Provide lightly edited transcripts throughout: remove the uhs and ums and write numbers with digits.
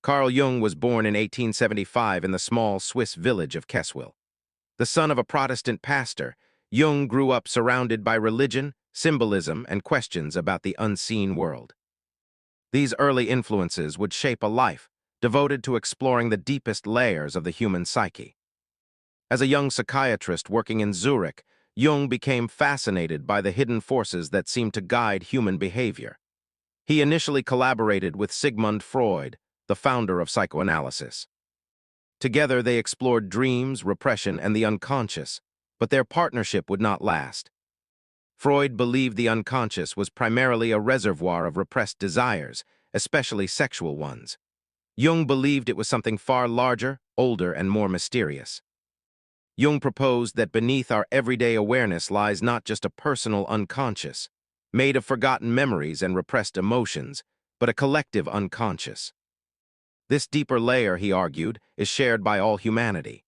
Carl Jung was born in 1875 in the small Swiss village of Keswil. The son of a Protestant pastor, Jung grew up surrounded by religion, symbolism, and questions about the unseen world. These early influences would shape a life devoted to exploring the deepest layers of the human psyche. As a young psychiatrist working in Zurich, Jung became fascinated by the hidden forces that seemed to guide human behavior. He initially collaborated with Sigmund Freud, the founder of psychoanalysis. Together, they explored dreams, repression, and the unconscious, but their partnership would not last. Freud believed the unconscious was primarily a reservoir of repressed desires, especially sexual ones. Jung believed it was something far larger, older, and more mysterious. Jung proposed that beneath our everyday awareness lies not just a personal unconscious, made of forgotten memories and repressed emotions, but a collective unconscious. This deeper layer, he argued, is shared by all humanity.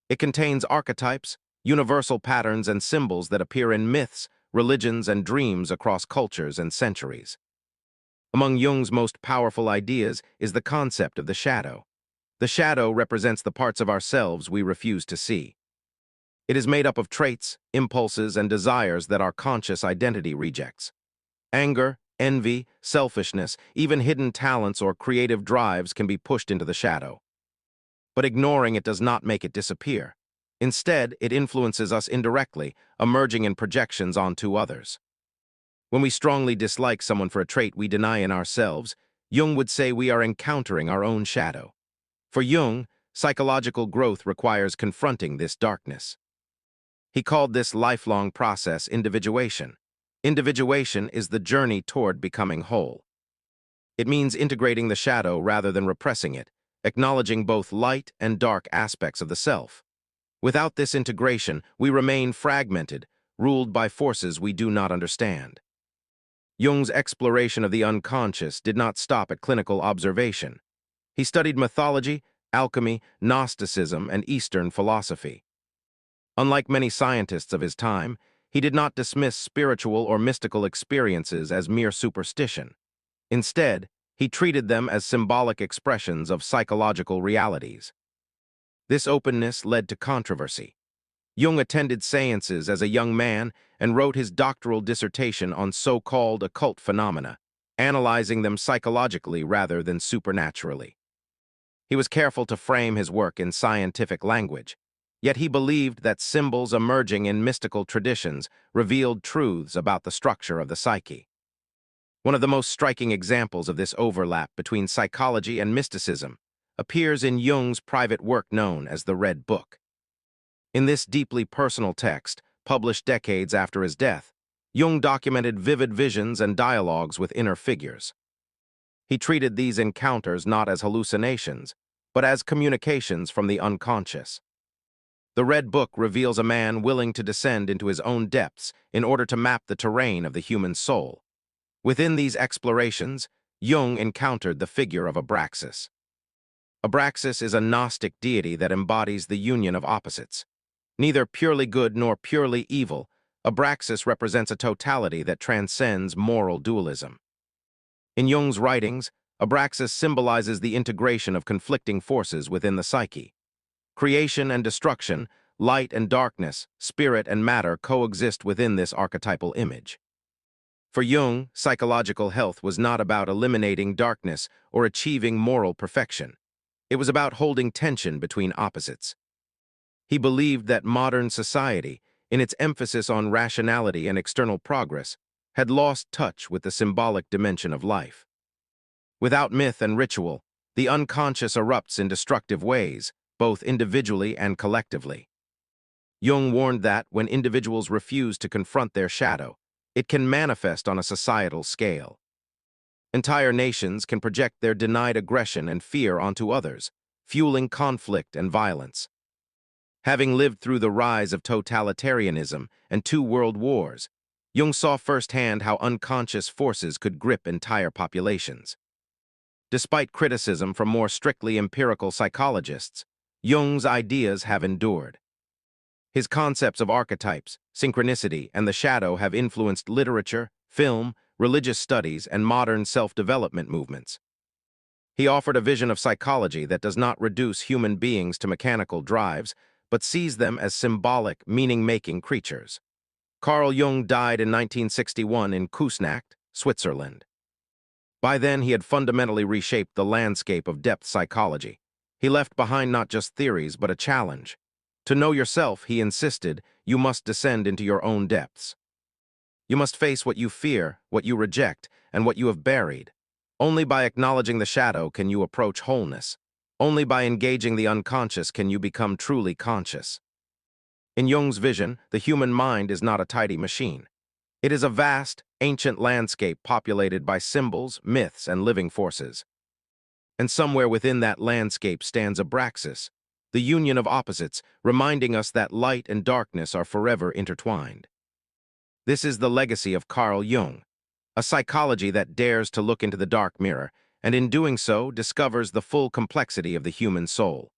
It contains archetypes, universal patterns, and symbols that appear in myths, religions, and dreams across cultures and centuries. Among Jung's most powerful ideas is the concept of the shadow. The shadow represents the parts of ourselves we refuse to see. It is made up of traits, impulses, and desires that our conscious identity rejects. Anger, envy, selfishness, even hidden talents or creative drives can be pushed into the shadow. But ignoring it does not make it disappear. Instead, it influences us indirectly, emerging in projections onto others. When we strongly dislike someone for a trait we deny in ourselves, Jung would say we are encountering our own shadow. For Jung, psychological growth requires confronting this darkness. He called this lifelong process individuation. Individuation is the journey toward becoming whole. It means integrating the shadow rather than repressing it, acknowledging both light and dark aspects of the self. Without this integration, we remain fragmented, ruled by forces we do not understand. Jung's exploration of the unconscious did not stop at clinical observation. He studied mythology, alchemy, Gnosticism, and Eastern philosophy. Unlike many scientists of his time, he did not dismiss spiritual or mystical experiences as mere superstition. Instead, he treated them as symbolic expressions of psychological realities. This openness led to controversy. Jung attended seances as a young man and wrote his doctoral dissertation on so-called occult phenomena, analyzing them psychologically rather than supernaturally. He was careful to frame his work in scientific language, yet he believed that symbols emerging in mystical traditions revealed truths about the structure of the psyche. One of the most striking examples of this overlap between psychology and mysticism appears in Jung's private work known as the Red Book. In this deeply personal text, published decades after his death, Jung documented vivid visions and dialogues with inner figures. He treated these encounters not as hallucinations, but as communications from the unconscious. The Red Book reveals a man willing to descend into his own depths in order to map the terrain of the human soul. Within these explorations, Jung encountered the figure of Abraxas. Abraxas is a Gnostic deity that embodies the union of opposites. Neither purely good nor purely evil, Abraxas represents a totality that transcends moral dualism. In Jung's writings, Abraxas symbolizes the integration of conflicting forces within the psyche. Creation and destruction, light and darkness, spirit and matter coexist within this archetypal image. For Jung, psychological health was not about eliminating darkness or achieving moral perfection. It was about holding tension between opposites. He believed that modern society, in its emphasis on rationality and external progress, had lost touch with the symbolic dimension of life. Without myth and ritual, the unconscious erupts in destructive ways, both individually and collectively. Jung warned that when individuals refuse to confront their shadow, it can manifest on a societal scale. Entire nations can project their denied aggression and fear onto others, fueling conflict and violence. Having lived through the rise of totalitarianism and 2 world wars, Jung saw firsthand how unconscious forces could grip entire populations. Despite criticism from more strictly empirical psychologists, Jung's ideas have endured. His concepts of archetypes, synchronicity, and the shadow have influenced literature, film, religious studies, and modern self-development movements. He offered a vision of psychology that does not reduce human beings to mechanical drives, but sees them as symbolic, meaning-making creatures. Carl Jung died in 1961 in Küsnacht, Switzerland. By then, he had fundamentally reshaped the landscape of depth psychology. He left behind not just theories, but a challenge. To know yourself, he insisted, you must descend into your own depths. You must face what you fear, what you reject, and what you have buried. Only by acknowledging the shadow can you approach wholeness. Only by engaging the unconscious can you become truly conscious. In Jung's vision, the human mind is not a tidy machine. It is a vast, ancient landscape populated by symbols, myths, and living forces. And somewhere within that landscape stands Abraxas, the union of opposites, reminding us that light and darkness are forever intertwined. This is the legacy of Carl Jung, a psychology that dares to look into the dark mirror, and in doing so discovers the full complexity of the human soul.